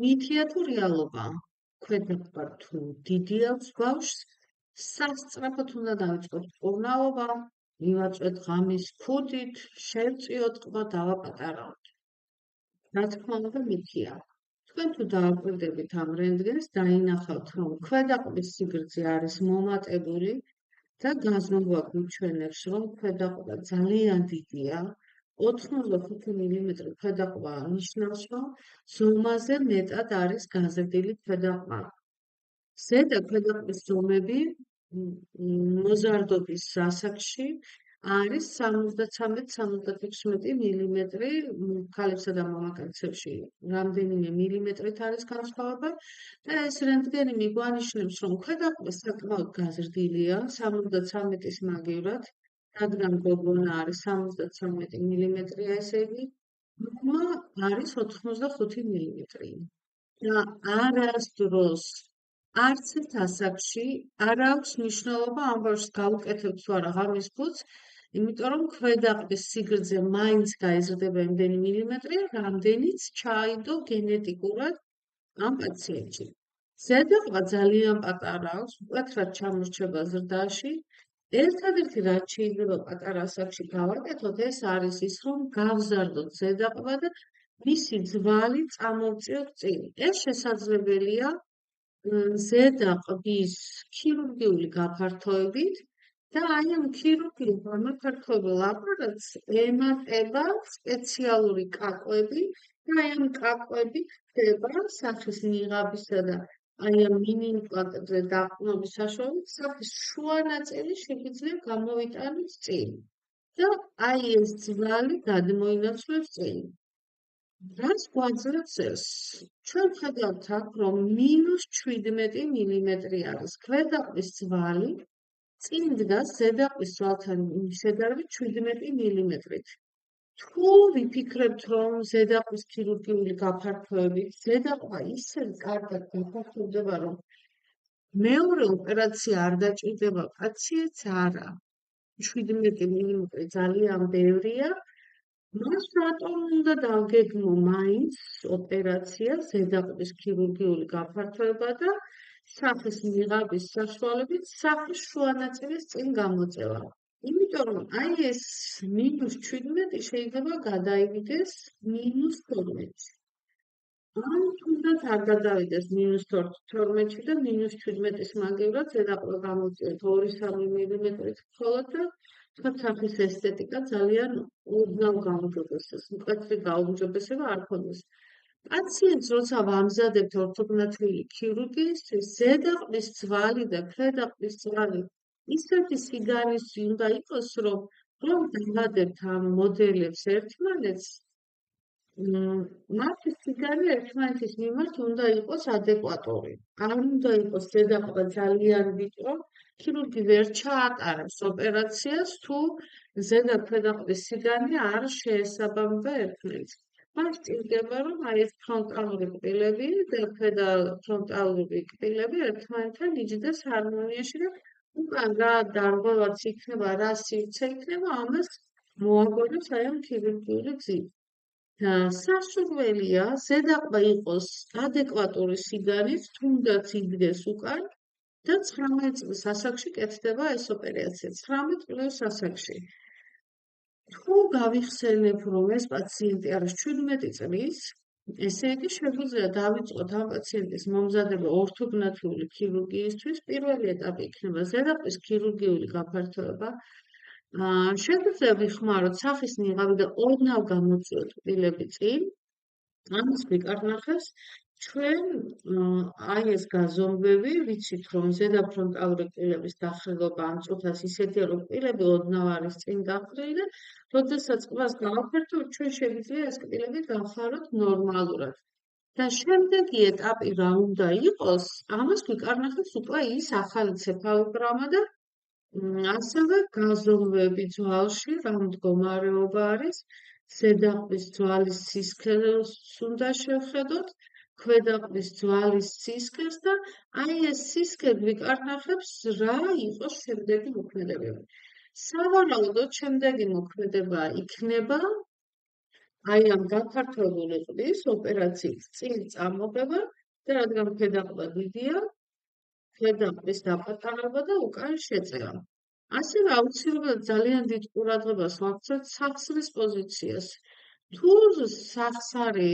მითია თუ რეალობა? ქვედახბარ თუ დიდი აქვს ბავშვს, სასწრაფოდ უნდა დავიწყოთ მკურნალობა, მივაწვეთ ღამის ფუდით, შევწიოთ ყბა, დავაპატარავთ. რა თქმა უნდა, მითია. თქვენ თუ დააკვირდებით ამ რენტგენს, დაინახავთ, რომ ქვედაყბის სიგრძე არის მომატებული და გაზომვა გვიჩვენებს, რომ ქვედაყბა ძალიან დიდია. 85 მილიმეტრი ქვედაყბა ნიშნავს, რომ ზომაზე მეტად არის გაზრდილი ქვედაყბა. ზედა ქვედაყბის ზომები მოზარდობის ასაკში არის 73-76 მილიმეტრი, ქალებსა და მამაკაცებში რამდენიმე მილიმეტრით არის განსხვავება და ეს რენტგენი მიგვანიშნებს, რომ ქვედაყბა საკმაოდ გაზრდილია, 73-ის მაგივრად, რადგან გოგონა არის 73 მილიმეტრია, ესე იგი მama არის 85 მილიმეტრი. და არასდროს არც ერთ ასაკში არ აქვს მნიშვნელობა ამ ბავშვს გავუკეთებთ თუ არა ღამის ფუდს, იმიტომ რომ ქვედაყბის სიგრძე მაინც გაიზრდება იმდენი მილიმეტრია, რამდენიც ჩაიდო გენეტიკურად ამ პაციენტში. ზედაყბა ძალიან პატარა აქვს, მკვეთრად ჩამორჩება ზრდაში. ერთადერთი რაც შეიძლება პატარა ასაკში გავაკეთოთ, ეს არის ის, რომ გავზარდოთ ზედაყბა და მისი ძვალი წამოვწიოთ წინ. ეს შესაძლებელია ზედაყბის ქირურგიული გაფართოებით და აი ამ ქირურგიულ გამაფართოებელ აპარატს ემატება სპეციალური კაკვები და აი ამ კაკვებით ხდება სახის ნიღაბისა და აი ამ მინიმპლანტებზე დაყრდნობის საშუალებით სახის შუა ნაწილი შეგიძლია გამოვიტანოთ წინ და აი ეს ძვალი გადმოინაცვლებს წინ. რას გვაძლევს ეს? ჩვენ ვხედავთ აქ, რომ -17 მილიმეტრი არის ქვედაყბის ძვალი, წინ დგას ზედაყბის ძვალთან შედარებით 17 მილიმეტრით. თუ ვიფიქრებთ, რომ ზედაყბის ქირურგიული გაფართოებით ზედაყბა ისე კარგად გაფართოვდება, რომ მეორე ოპერაცია არ დაჭირდება პაციენტს, არა. 17 მილიმეტრი ძალიან ბევრია. მას რატომ უნდა დავგეგმო მაინც ოპერაცია ზედაყბის ქირურგიული გაფართოება და სახის ნიღაბის საშუალებით სახის შუა ნაწილის წინ გამოწევა? იმიტომ რომ აი ეს -17 შეიძლება გადაივიდეს -12. ან თუნდაც არ გადავიდეს -12-ში და -17-ის მაგივრად ზედაყბა გამოწიოთ 2-3 მილიმეტრით მხოლოდ და სახის ესთეტიკა ძალიან ოდნავ გაუმჯობესდეს, მკვეთრი გაუმჯობესება არ ქონდეს. პაციენტს როცა ვამზადებთ ორთოგნათიური ქირურგიისთვის, ზედაყბის ძვალი და ქვედაყბის ძვალი ისეთი სიგანისი უნდა იყოს, რომ დავადებთ ამ მოდელებს ერთმანეთს, მათი სიგანე ერთმანეთის მიმართ უნდა იყოს ადეკვატური. არ უნდა იყოს ზედაყბა ძალიან ვიწრო, ქირურგი ვერ ჩაატარებს ოპერაციას, თუ ზედა ქვედაყბის სიგანე არ შეესაბამება ერთმანეთს. მას სჭირდება, რომ აი ეს ფრონტალური კბილები და ქვედა ფრონტალური კბილები ერთმანეთთან იჯდეს ჰარმონიაში და უკან რა დარღვევაც იქნება, რა სივრცე იქნება, ამას მოაგონებს აი ამ ქირურგიული გზით. და სასურველია ზედაყბა იყოს ადეკვატური სიგანით, თუნდაც იდგეს უკან და 19 წლის ასაკში კეთდება ეს ოპერაცია. 19+ ასაკში. თუ გავიხსენებ, რომ ეს პაციენტი არის 17 წლის, ესე იგი შეგვიძლია დავიწყოთ ამ პაციენტის მომზადება ორთოგნათიური ქირურგიისთვის. პირველი ეტაპი იქნება ზედაყბის ქირურგიული გაფართოება. შეგვიძლია ვიხმაროთ სახის ნიღაბი და ოდნავ გამოწიოთ კბილები წინ. ამის მიკარნახეს ჩვენ აი ეს გაზომვები, ვიცით, რომ ზედა ფრონტალური კბილების დახრილობა ამ წუთას ისეთია, რომ კბილები ოდნავ არის წინ გახრილი და როდესაც ყბას გავაფართოვებთ, ჩვენ შეგვიძლია ეს კბილები გავხაროთ ნორმალურად. და შემდეგი ეტაპი რა უნდა იყოს, ამას გვიკარნახებს უკვე ის ახალი ცეფალოგრამა და ასევე გაზომვები ძვალში, რა მდგომარეობა არის, ზედაყბის ძვალის სისქეს უნდა შევხედოთ, ქვედაყბის ძვალის სისქეს და აი ეს სისქე გვიკარნახებს რა იყოს შემდეგი მოქმედებები. სავარაუდოდ შემდეგი მოქმედება იქნება აი ამ გაფართოებული ყდის ოპერაციის წინ წამოღება და რადგან ქვედაყბა დიდია, ქვედაყბის დაპატარება და უკან შეწევა. ასევე აუცილებლად ძალიან დიდ ყურადღებას ვაქცევთ სახსრის პოზიციას. თუ სახსარი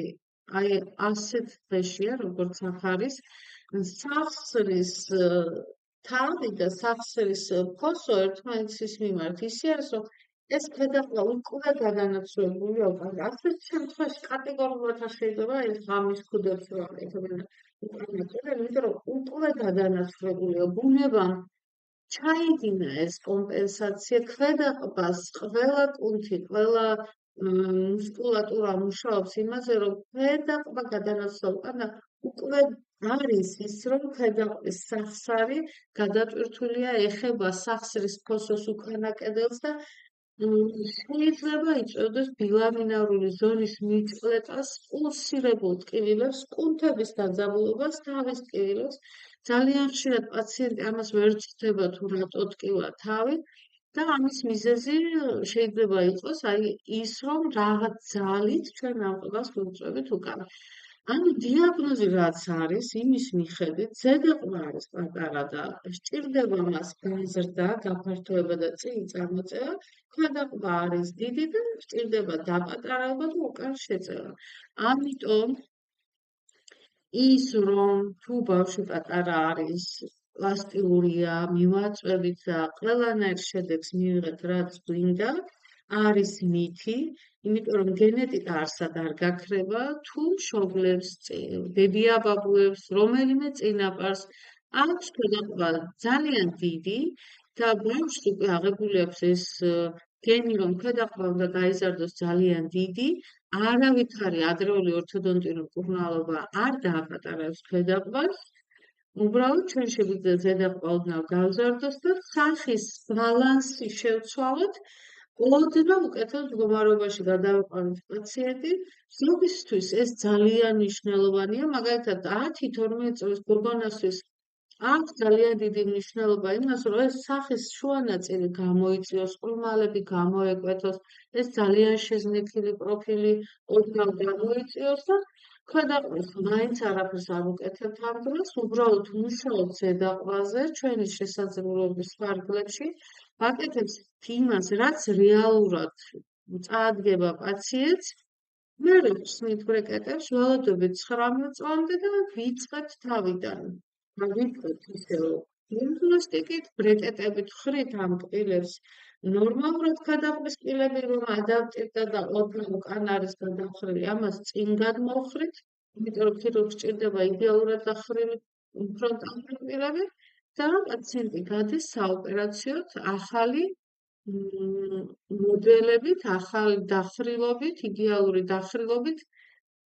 აი ასეთ დღეშია, როგორც ახ არის, სახსრის თავი და სახსრის ფოსო ერთმანეთის მიმართ ისე არის, რომ ეს ქვედაყბა უკვე გადანაცვლებულია. ასეთ შემთხვევაში კატეგორიულად არ შეიძლება ეს ღამის ქუდებს რო აკეთებენ უკან აწერენ, იმიტომ რომ უკვე გადანაცვლებულია. ბუნებამ ჩაიდინა ეს კომპენსაცია, ქვედაყბას ყველა კუნთი, ყველა მუსკულატურა მუშაობს იმაზე, რომ ქვედაყბა გადანაცვლა უკან და უკვე არის ის, რომ ქვედაყბის სახსარი გადატვირთულია, ეხება სახსრის ფოსოს უკანა კედელს და შეიძლება იწვევდეს ბილამინარული ზონის მიწყვეტას, პულსირებულ ტკივილებს, კუნთების დაძაბულობას, თავის ტკივილებს. ძალიან ხშირად პაციენტი ამას ვერ ცდება თუ რატო ტკივა თავი და ამის მიზეზი შეიძლება იყოს აი ის, რომ რაღაც ძალით ჩვენ ამ ყველას ვუწევით უკან. ანუ დიაგნოზი რაც არის, იმის მიხედვით ზედაყბა არის პატარა და სჭირდება მას გაზრდა, გაფართოება და წინ წამოწევა, ქვედაყბა არის დიდი და სჭირდება დაპატარება და უკან შეწევა. ამიტომ ის რომ თუ ბავშვი პატარა არის, პლასტიურია, მივაწვევით და ყველანაირ შედეგს მივიღეთ, რაც გვინდა, არის მითი, იმიტომ რომ გენეტიკა არსად არ გაქრება, თუ მშობლებს, ბებია-ბაბუებს, რომელიმე წინაპარს აქვს ქვედაყბა ძალიან დიდი და ბავშვს უკვე აღებული აქვს ეს გენი, რომ ქვედაყბა უნდა გაიზარდოს ძალიან დიდი, არავითარი ადრეული ორთოდონტიური მკურნალობა არ დააპატარებს ქვედაყბას. უბრალოდ ჩვენ შეგვიძლია ზედაყბა ოდნავ გავზარდოს და სახის ბალანსი შევცვალოთ, ოდნავ უკეთილ მდგომარეობაში გადავიყვანოთ პაციენტი. ზოგისთვის ეს ძალიან მნიშვნელოვანია, მაგალითად 10-12 წლის გოგონასთვის აქვს ძალიან დიდი მნიშვნელობა იმას, რომ ეს სახის შუა ნაწილი გამოიწვიოს, ყრუმალები გამოეკვეთოს, ეს ძალიან შეზნექილი პროფილი ოდნავ გამოიწვიოს და ქვედაყბას მაინც არაფერს არ უკეთებთ ამ დროს, უბრალოდ მუშაობთ ზედაყბაზე, ჩვენი შესაძლებლობის ფარგლებში, ვაკეთებთ იმას, რაც რეალურად წაადგება პაციენტს. მერე ვხსნით ბრეკეტებს, ველოდებით 19 წლამდე და ვიწყებთ თავიდან. ვიწყებთ ისე, რომ დიაგნოსტიკით, ბრეკეტებით ვხრით ამ კბილებს, ნორმალურად ქვედაყბის კბილები რომ ადაპტირდა და ოდნავ უკან არის გადახრილი, ამას წინ გადმოვხრით, იმიტომ რომ ქირურგს სჭირდება იდეალურად დახრილი ფრონტალური კბილები და პაციენტი გადის საოპერაციოდ ახალი მოდელებით, ახალი დახრილობით, იდეალური დახრილობით,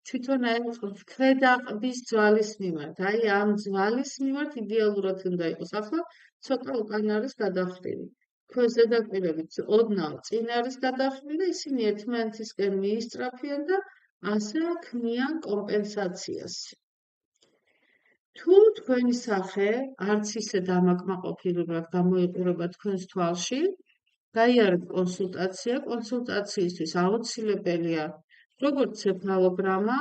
თვითონ აი ქვედაყბის ძვალის მიმართ. აი ამ ძვალის მიმართ იდეალურად უნდა იყოს. ახლა ცოტა უკან არის გადახრილი. ზედაპირებით ოდნავ წინ არის გადახრილი და ისინი ერთმანეთისკენ მიისწრაფიან და ასე ქმნიან კომპენსაციას. თუ თქვენი სახე არც ისე დამაკმაყოფილებლად გამოიყურება თქვენს თვალში, გაიარეთ კონსულტაცია. კონსულტაციისთვის აუცილებელია როგორც ცეფალოგრამა,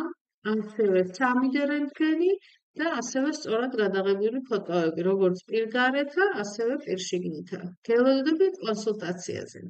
ასევე 3D რენტგენი და ასევე სწორად გადაღებული ფოტოები, როგორც პირგარეთა, ასევე პირშიგნითა. გელოდებით კონსულტაციაზე.